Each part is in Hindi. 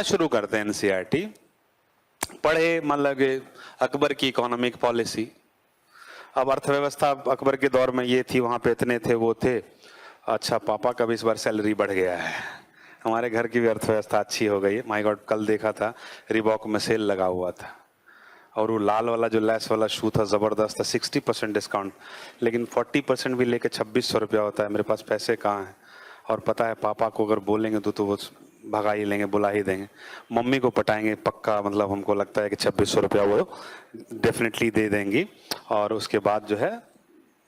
पढ़ना शुरू करते हैं एनसीईआरटी, पढ़े मतलब कि अकबर की इकोनॉमिक पॉलिसी। अब अर्थव्यवस्था अकबर के दौर में ये थी, वहां पे इतने थे, वो थे। अच्छा, पापा का भी इस बार सैलरी बढ़ गया है, हमारे घर की भी अर्थव्यवस्था अच्छी हो गई है। माय गॉड, कल देखा था रिबॉक में सेल लगा हुआ था और वो लाल वाला जो लैस वाला शू था जबरदस्त था, 60% डिस्काउंट, लेकिन 40% भी लेके 2600 रुपया होता है। मेरे पास पैसे कहाँ हैं? और पता है पापा को अगर बोलेंगे तो वो भगा ही लेंगे, बुला ही देंगे। मम्मी को पटाएंगे पक्का, मतलब हमको लगता है कि 2600 रुपया वो डेफिनेटली दे देंगी। और उसके बाद जो है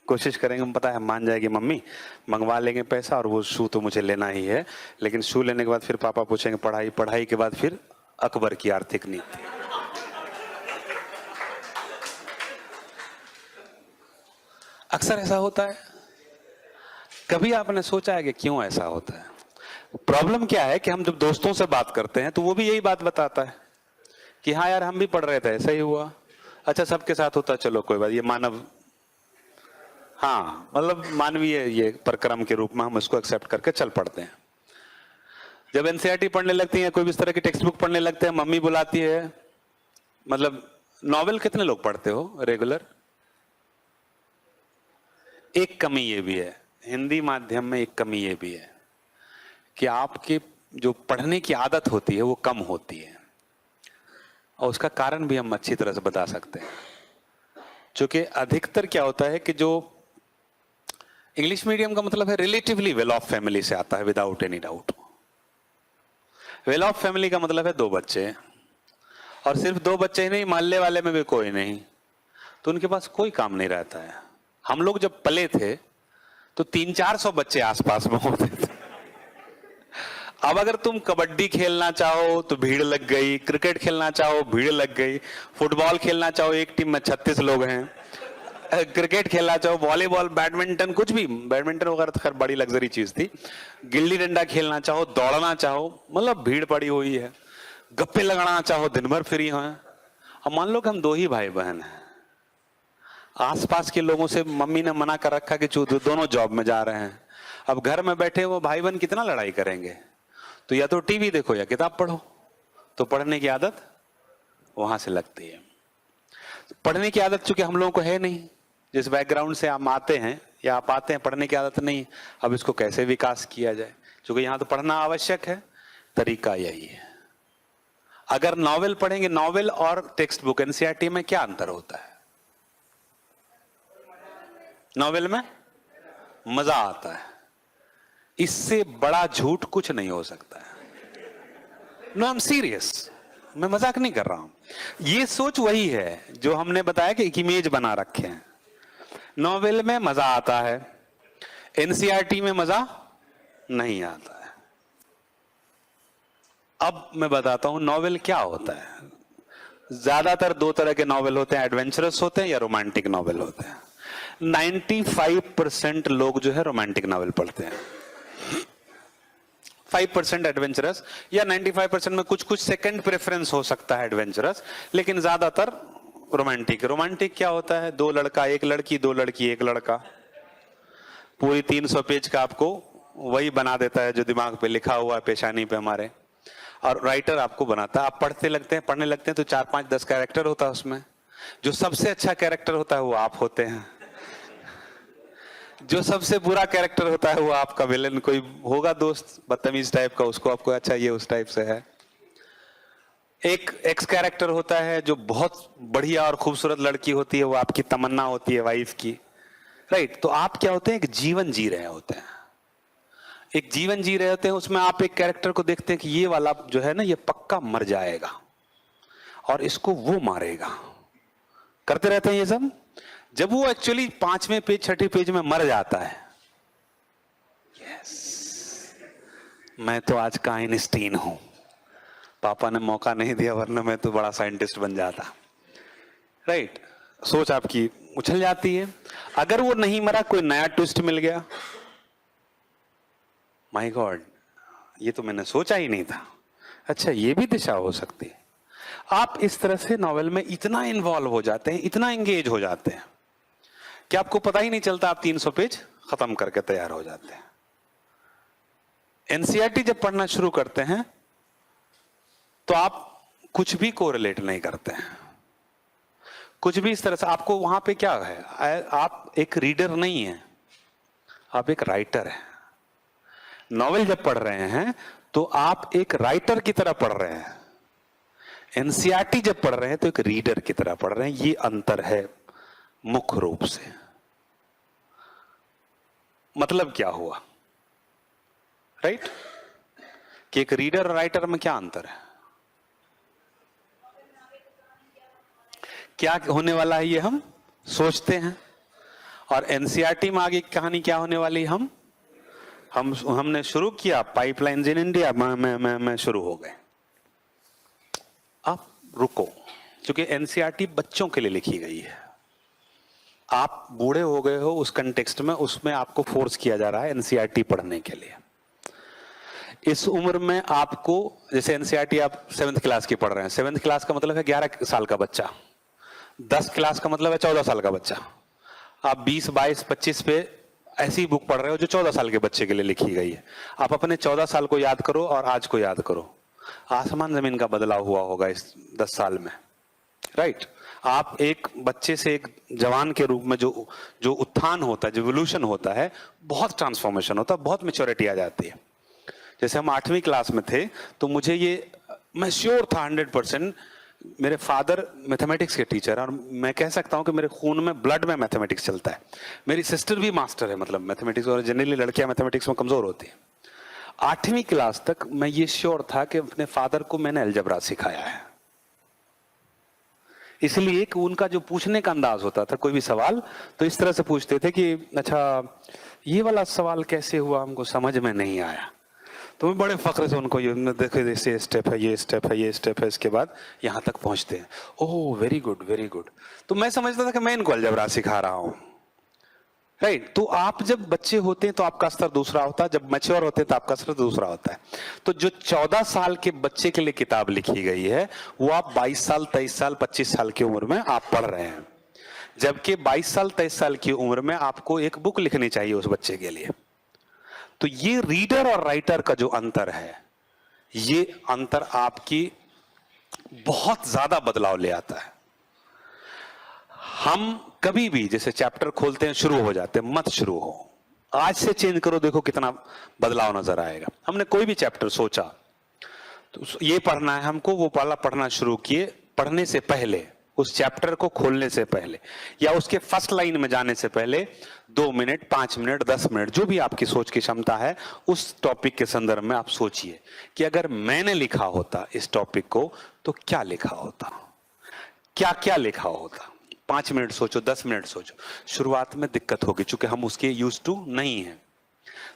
कोशिश करेंगे, पता है मान जाएगी मम्मी, मंगवा लेंगे पैसा और वो शू तो मुझे लेना ही है। लेकिन शू लेने के बाद फिर पापा पूछेंगे पढ़ाई, पढ़ाई के बाद फिर अकबर की आर्थिक नीति। अक्सर ऐसा होता है। कभी आपने सोचा है कि क्यों ऐसा होता है? प्रॉब्लम क्या है कि हम जब दोस्तों से बात करते हैं तो वो भी यही बात बताता है कि हाँ यार हम भी पढ़ रहे थे, ऐसा ही हुआ। अच्छा, सबके साथ होता, चलो कोई बात, ये मानव, हाँ मतलब मानवीय ये प्रक्रम के रूप में हम इसको एक्सेप्ट करके चल पड़ते हैं। जब एनसीईआरटी पढ़ने लगती है, कोई भी इस तरह की टेक्स्ट बुक पढ़ने लगते हैं, मम्मी बुलाती है। मतलब नॉवेल कितने लोग पढ़ते हो रेगुलर? एक कमी ये भी है हिंदी माध्यम में, एक कमी ये भी है कि आपके जो पढ़ने की आदत होती है वो कम होती है, और उसका कारण भी हम अच्छी तरह से बता सकते हैं। क्योंकि अधिकतर क्या होता है कि जो इंग्लिश मीडियम का मतलब है रिलेटिवली वेल ऑफ फैमिली से आता है, without any doubt. Well of family का मतलब है 2 बच्चे, और सिर्फ 2 बच्चे ही नहीं, मोहल्ले वाले में भी कोई नहीं, तो उनके पास कोई काम नहीं रहता है। हम लोग जब पले थे तो 300-400 बच्चे आसपास में होते थे। अब अगर तुम कबड्डी खेलना चाहो तो भीड़ लग गई, क्रिकेट खेलना चाहो भीड़ लग गई, फुटबॉल खेलना चाहो एक टीम में 36 लोग हैं, क्रिकेट खेलना चाहो, वॉलीबॉल, बैडमिंटन, कुछ भी, बैडमिंटन वगैरह तो खैर बड़ी लग्जरी चीज थी, गिल्ली डंडा खेलना चाहो, दौड़ना चाहो, मतलब भीड़ पड़ी हुई है। गप्पे लगाना चाहो, दिन भर फ्री हो। अब मान लो कि हम 2 ही भाई बहन हैं, आसपास के लोगों से मम्मी ने मना कर रखा कि दोनों जॉब में जा रहे हैं। अब घर में बैठे वो भाई बहन कितना लड़ाई करेंगे? तो या तो टीवी देखो या किताब पढ़ो। तो पढ़ने की आदत वहां से लगती है। पढ़ने की आदत चूंकि हम लोगों को है नहीं, जिस बैकग्राउंड से आप आते हैं या आप आते हैं, पढ़ने की आदत नहीं। अब इसको कैसे विकास किया जाए? क्योंकि यहां तो पढ़ना आवश्यक है, तरीका यही है। अगर नॉवेल पढ़ेंगे, नॉवेल और टेक्स्ट बुक एनसीईआरटी में क्या अंतर होता है? नॉवेल में मजा आता है, इससे बड़ा झूठ कुछ नहीं हो सकता है। नो, आई एम सीरियस, मैं मजाक नहीं कर रहा हूं। ये सोच वही है जो हमने बताया कि एक इमेज बना रखे हैं। नॉवेल में मजा आता है, एनसीईआरटी में मजा नहीं आता है। अब मैं बताता हूं नॉवेल क्या होता है। ज्यादातर 2 तरह के नॉवेल होते हैं, एडवेंचरस होते हैं या रोमांटिक नॉवेल होते हैं। 95% लोग जो है रोमांटिक नॉवेल पढ़ते हैं, 5% एडवेंचरस, या 95% में कुछ कुछ सेकंड प्रेफरेंस हो सकता है एडवेंचरस, लेकिन ज्यादातर रोमांटिक। रोमांटिक क्या होता है? 2 लड़का 1 लड़की, 2 लड़की 1 लड़का, पूरी 300 पेज का आपको वही बना देता है जो दिमाग पे लिखा हुआ है पेशानी पे हमारे, और राइटर आपको बनाता है। आप पढ़ने लगते हैं तो 4-5-10 कैरेक्टर होता है उसमें। जो सबसे अच्छा कैरेक्टर होता है वो आप होते हैं, जो सबसे बुरा कैरेक्टर होता है वो आपका विलेन कोई होगा, दोस्त बदतमीज टाइप का, उसको आपको अच्छा ये उस टाइप से है। एक एक्स कैरेक्टर होता है जो बहुत बढ़िया और खूबसूरत लड़की होती है, वो आपकी तमन्ना होती है वाइफ की, राइट? तो आप क्या होते हैं? एक जीवन जी रहे होते हैं, एक जीवन जी रहे होते हैं। उसमें आप एक कैरेक्टर को देखते हैं कि ये वाला जो है ना, ये पक्का मर जाएगा और इसको वो मारेगा। करते रहते हैं ये सब। जब वो एक्चुअली 5वें पेज 6ठे पेज में मर जाता है, यस, मैं तो आज का आइंस्टीन हूं, पापा ने मौका नहीं दिया वरना मैं तो बड़ा साइंटिस्ट बन जाता, राइट? सोच आपकी उछल जाती है। अगर वो नहीं मरा, कोई नया ट्विस्ट मिल गया, माय गॉड, ये तो मैंने सोचा ही नहीं था, अच्छा ये भी दिशा हो सकती है। आप इस तरह से नॉवेल में इतना इन्वॉल्व हो जाते हैं, इतना एंगेज हो जाते हैं कि आपको पता ही नहीं चलता, आप 300 पेज खत्म करके तैयार हो जाते हैं। एनसीईआरटी जब पढ़ना शुरू करते हैं तो आप कुछ भी कोरिलेट नहीं करते हैं, कुछ भी इस तरह से। आपको वहां पे क्या है, आप एक रीडर नहीं है, आप एक राइटर है। नॉवेल जब पढ़ रहे हैं तो आप एक राइटर की तरह पढ़ रहे हैं, एनसीईआरटी जब पढ़ रहे हैं तो एक रीडर की तरह पढ़ रहे हैं। ये अंतर है मुख्य रूप से। मतलब क्या हुआ, राइट? कि एक रीडर और राइटर में क्या अंतर है, क्या होने वाला है ये हम सोचते हैं, और एनसीईआरटी में आगे कहानी क्या होने वाली हमने शुरू किया पाइपलाइंस इन इंडिया, मैं शुरू हो गए। आप रुको, क्योंकि एनसीईआरटी बच्चों के लिए लिखी गई है। आप बूढ़े हो गए हो उस कंटेक्स्ट में, उसमें आपको फोर्स किया जा रहा है एनसीईआरटी पढ़ने के लिए। इस उम्र में आपको, जैसे एनसीईआरटी आप 7th क्लास की पढ़ रहे हैं, 7th क्लास का मतलब है 11 साल का बच्चा, 10 क्लास का मतलब है 14 साल का बच्चा। आप 20, 22, 25 पे ऐसी बुक पढ़ रहे हो जो 14 साल के बच्चे के लिए लिखी गई है। आप अपने 14 साल को याद करो और आज को याद करो, आसमान जमीन का बदलाव हुआ होगा इस 10 साल में, राइट? आप एक बच्चे से एक जवान के रूप में जो उत्थान होता है, जो इवोल्यूशन होता है, बहुत ट्रांसफॉर्मेशन होता है, बहुत मैच्योरिटी आ जाती है। जैसे हम 8वीं क्लास में थे तो मुझे ये, मैं श्योर था 100%, मेरे फादर मैथमेटिक्स के टीचर, और मैं कह सकता हूं कि मेरे खून में, ब्लड में मैथमेटिक्स चलता है। मेरी सिस्टर भी मास्टर है, मतलब मैथमेटिक्स, और जनरली लड़कियां मैथमेटिक्स में कमजोर होती हैं। 8वीं क्लास तक मैं ये श्योर था कि अपने फादर को मैंने अलजबरा सिखाया है, इसलिए कि उनका जो पूछने का अंदाज होता था, कोई भी सवाल तो इस तरह से पूछते थे कि अच्छा ये वाला सवाल कैसे हुआ, हमको समझ में नहीं आया। तो मैं बड़े फख्र से उनको ये देखो, ये स्टेप है, ये स्टेप है, ये स्टेप है, इसके बाद यहां तक पहुंचते हैं। Oh very good, very good. तो मैं समझता था कि मैं इनको अलजबरा सिखा रहा हूं, राइट? तो आप जब बच्चे होते हैं तो आपका स्तर दूसरा होता है, जब मैच्योर होते हैं तो आपका स्तर दूसरा होता है। तो जो 14 साल के बच्चे के लिए किताब लिखी गई है, वो आप 22 साल, 23 साल, 25 साल की उम्र में आप पढ़ रहे हैं, जबकि 22 साल, 23 साल की उम्र में आपको एक बुक लिखनी चाहिए उस बच्चे के लिए। तो ये रीडर और राइटर का जो अंतर है, ये अंतर आपकी बहुत ज्यादा बदलाव ले आता है। हम कभी भी जैसे चैप्टर खोलते हैं, शुरू हो जाते हैं, मत शुरू हो, आज से चेंज करो, देखो कितना बदलाव नजर आएगा। हमने कोई भी चैप्टर सोचा तो ये पढ़ना है हमको, वो वाला पढ़ना शुरू किए, पढ़ने से पहले, उस चैप्टर को खोलने से पहले या उसके फर्स्ट लाइन में जाने से पहले 2 मिनट, 5 मिनट, 10 मिनट, जो भी आपकी सोच की क्षमता है, उस टॉपिक के संदर्भ में आप सोचिए कि अगर मैंने लिखा होता इस टॉपिक को तो क्या लिखा होता, क्या क्या लिखा होता। 5 मिनट सोचो, 10 मिनट सोचो। शुरुआत में दिक्कत होगी क्योंकि हम उसके यूज टू नहीं है।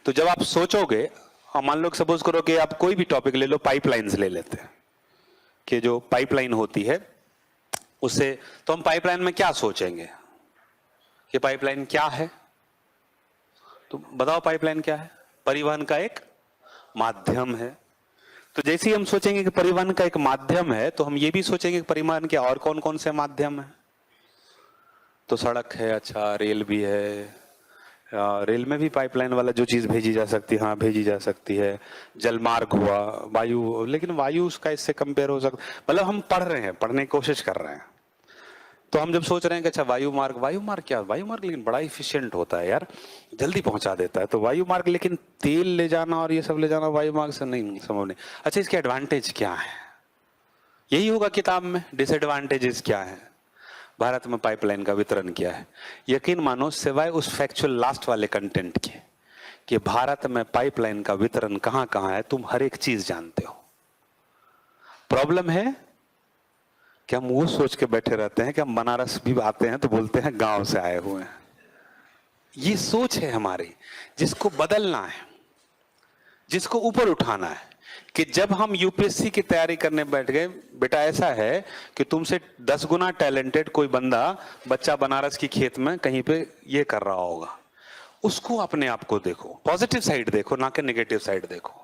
तो जब आप सोचोगे, और मान लो सपोज करो कि आप कोई भी टॉपिक ले लो, पाइपलाइंस ले लेते हैं, कि जो पाइपलाइन होती है उससे, तो हम पाइपलाइन में क्या सोचेंगे कि पाइपलाइन क्या है? तो बताओ पाइपलाइन क्या है? परिवहन का एक माध्यम है। तो जैसे ही हम सोचेंगे कि परिवहन का एक माध्यम है, तो हम ये भी सोचेंगे कि परिवहन के और कौन कौन से माध्यम है। तो सड़क है, अच्छा रेल भी है, रेल में भी पाइपलाइन वाला जो चीज भेजी जा सकती है, हाँ भेजी जा सकती है। जलमार्ग हुआ, वायु, लेकिन वायु उसका इससे कंपेयर हो सकता, मतलब हम पढ़ रहे हैं, पढ़ने की कोशिश कर रहे हैं। तो हम जब सोच रहे हैं कि अच्छा वायु मार्ग, वायु मार्ग क्या, वायु मार्ग लेकिन बड़ा इफिशिएंट होता है यार, जल्दी पहुंचा देता है। तो वायु मार्ग, लेकिन तेल ले जाना और ये सब ले जाना वायु मार्ग से नहीं संभव नहीं। अच्छा इसके एडवांटेज क्या है, यही होगा किताब में, डिसएडवांटेजेस क्या है। भारत में पाइपलाइन का वितरण किया है, यकीन मानो सिवाय उस फैक्चुअल लास्ट वाले कंटेंट के कि भारत में पाइपलाइन का वितरण कहां कहां है, तुम हर एक चीज जानते हो। प्रॉब्लम है कि हम वो सोच के बैठे रहते हैं कि हम बनारस भी आते हैं तो बोलते हैं गांव से आए हुए हैं। ये सोच है हमारी, जिसको बदलना है, जिसको ऊपर उठाना है। कि जब हम यूपीएससी की तैयारी करने बैठ गए, बेटा ऐसा है कि तुमसे 10 गुना टैलेंटेड कोई बच्चा बनारस की खेत में कहीं पे ये कर रहा होगा, उसको अपने आप को देखो, पॉजिटिव साइड देखो, ना कि नेगेटिव साइड देखो।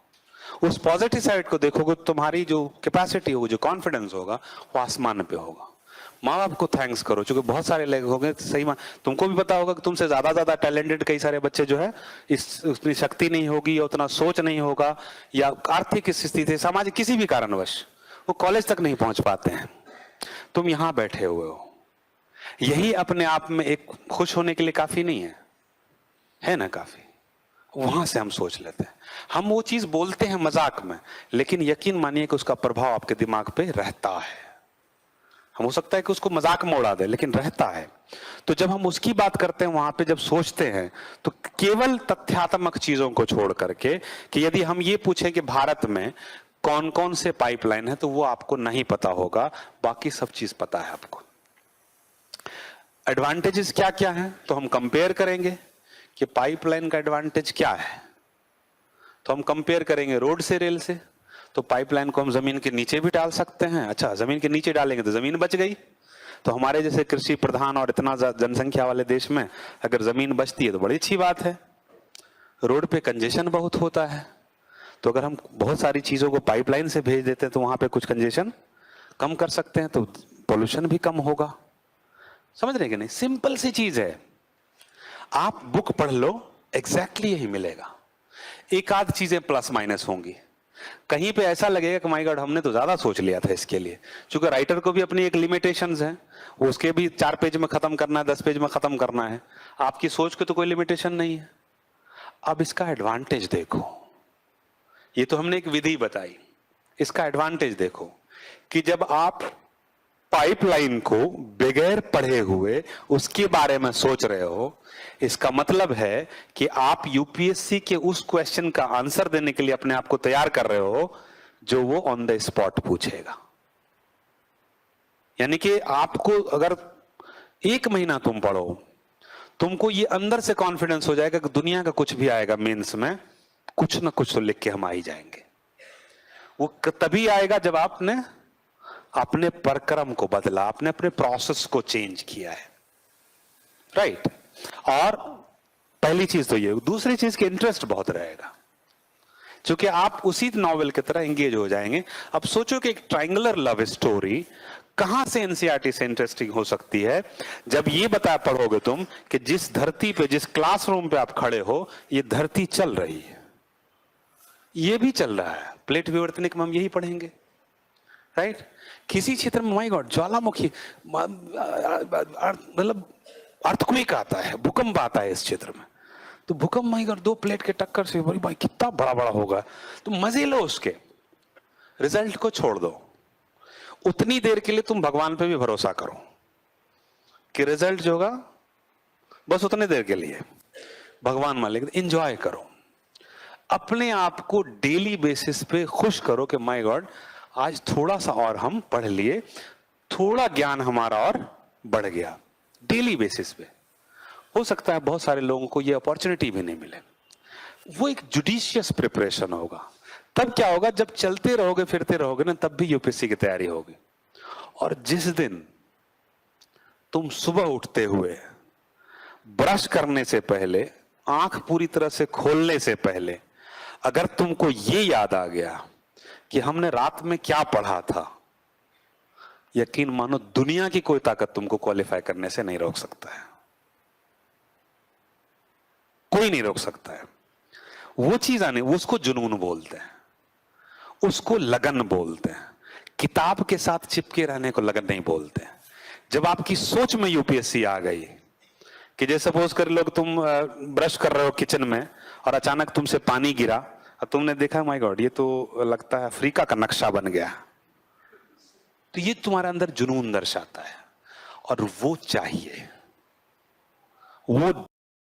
उस पॉजिटिव साइड को देखोगे, तुम्हारी जो कैपेसिटी होगी, जो कॉन्फिडेंस होगा, वो आसमान पे होगा। माँ बाप को थैंक्स करो, क्योंकि बहुत सारे लोग होंगे, सही तुमको भी पता होगा कि तुमसे ज्यादा टैलेंटेड कई सारे बच्चे जो है, उतनी शक्ति नहीं होगी या उतना सोच नहीं होगा, या आर्थिक स्थिति, सामाजिक किसी भी कारणवश वो कॉलेज तक नहीं पहुंच पाते हैं। तुम यहां बैठे हुए हो, यही अपने आप में एक खुश होने के लिए काफी नहीं है ना? काफी। वहां से हम सोच लेते हैं, हम वो चीज बोलते हैं मजाक में, लेकिन यकीन मानिए कि उसका प्रभाव आपके दिमाग पे रहता है। हम हो सकता है कि उसको मजाक में उड़ा दे, लेकिन रहता है। तो जब हम उसकी बात करते हैं, वहां पे जब सोचते हैं, तो केवल तथ्यात्मक चीजों को छोड़ करके, कि यदि हम ये पूछें कि भारत में कौन कौन से पाइपलाइन है, तो वो आपको नहीं पता होगा, बाकी सब चीज पता है आपको। एडवांटेजेस क्या क्या है, तो हम कंपेयर करेंगे कि पाइपलाइन का एडवांटेज क्या है। तो हम कंपेयर करेंगे रोड से, रेल से। तो पाइपलाइन को हम जमीन के नीचे भी डाल सकते हैं। अच्छा, जमीन के नीचे डालेंगे तो जमीन बच गई। तो हमारे जैसे कृषि प्रधान और इतना जनसंख्या वाले देश में अगर जमीन बचती है तो बड़ी अच्छी बात है। रोड पे कंजेशन बहुत होता है, तो अगर हम बहुत सारी चीजों को पाइपलाइन से भेज देते हैं तो वहां पे कुछ कंजेशन कम कर सकते हैं, तो पोल्यूशन भी कम होगा। समझ रहे कि नहीं? सिंपल सी चीज है। आप बुक पढ़ लो, एग्जैक्टली यही मिलेगा। एक आध चीजें प्लस माइनस होंगी, कहीं पे ऐसा लगेगा कि माय गॉड हमने तो ज्यादा सोच लिया था इसके लिए। क्योंकि राइटर को भी अपनी एक लिमिटेशंस है, उसके भी 4 पेज में खत्म करना है, 10 पेज में खत्म करना है। आपकी सोच के तो कोई लिमिटेशन नहीं है। अब इसका एडवांटेज देखो, ये तो हमने एक विधि बताई, इसका एडवांटेज देखो कि जब आप पाइपलाइन को बगैर पढ़े हुए उसके बारे में सोच रहे हो, इसका मतलब है कि आप यूपीएससी के उस क्वेश्चन का आंसर देने के लिए अपने आप को तैयार कर रहे हो जो वो ऑन द स्पॉट पूछेगा। यानी कि आपको अगर 1 महीना तुम पढ़ो, तुमको ये अंदर से कॉन्फिडेंस हो जाएगा कि दुनिया का कुछ भी आएगा मेंस में, कुछ ना कुछ तो लिख के हम आ ही जाएंगे। वो तभी आएगा जब आपने अपने परक्रम को बदला, आपने अपने प्रोसेस को चेंज किया है। राइट? और पहली चीज तो ये, दूसरी चीज के इंटरेस्ट बहुत रहेगा, क्योंकि आप उसी नॉवेल की तरह एंगेज हो जाएंगे। अब सोचो कि एक ट्रायंगुलर लव स्टोरी कहां से एनसीईआरटी से इंटरेस्टिंग हो सकती है, जब ये बता पढ़ोगे तुम कि जिस धरती पे, जिस क्लासरूम पे आप खड़े हो, ये धरती चल रही है, ये भी चल रहा है। प्लेट विवर्तनिक में हम यही पढ़ेंगे। राइट? किसी क्षेत्र में माय गॉड ज्वालामुखी, मतलब अर्थक्वेक आता है, भूकंप आता है इस क्षेत्र में, तो भूकंप माय गॉड 2 प्लेट के टक्कर से भाई भाई कितना बड़ा बड़ा होगा, तो मजे लो उसके, रिजल्ट को छोड़ दो। उतनी देर के लिए तुम भगवान पे भी भरोसा करो कि रिजल्ट जो होगा बस उतने देर के लिए, भगवान मान लेकिन एंजॉय करो। अपने आप को डेली बेसिस पे खुश करो कि माय गॉड आज थोड़ा सा और हम पढ़ लिए, थोड़ा ज्ञान हमारा और बढ़ गया। डेली बेसिस पे हो सकता है बहुत सारे लोगों को ये अपॉर्चुनिटी भी नहीं मिले। वो एक जुडिशियस प्रिपरेशन होगा। तब क्या होगा, जब चलते रहोगे फिरते रहोगे ना, तब भी यूपीएससी की तैयारी होगी। और जिस दिन तुम सुबह उठते हुए ब्रश करने से पहले, आंख पूरी तरह से खोलने से पहले, अगर तुमको ये याद आ गया कि हमने रात में क्या पढ़ा था, यकीन मानो दुनिया की कोई ताकत तुमको क्वालिफाई करने से नहीं रोक सकता है। कोई नहीं रोक सकता है। वो चीज आने, उसको जुनून बोलते हैं, उसको लगन बोलते हैं। किताब के साथ चिपके रहने को लगन नहीं बोलते हैं। जब आपकी सोच में यूपीएससी आ गई कि जैसे सपोज कर लो तुम ब्रश कर रहे हो किचन में और अचानक तुमसे पानी गिरा और तुमने देखा माय गॉड ये तो लगता है अफ्रीका का नक्शा बन गया, तो ये तुम्हारे अंदर जुनून दर्शाता है। और वो चाहिए, वो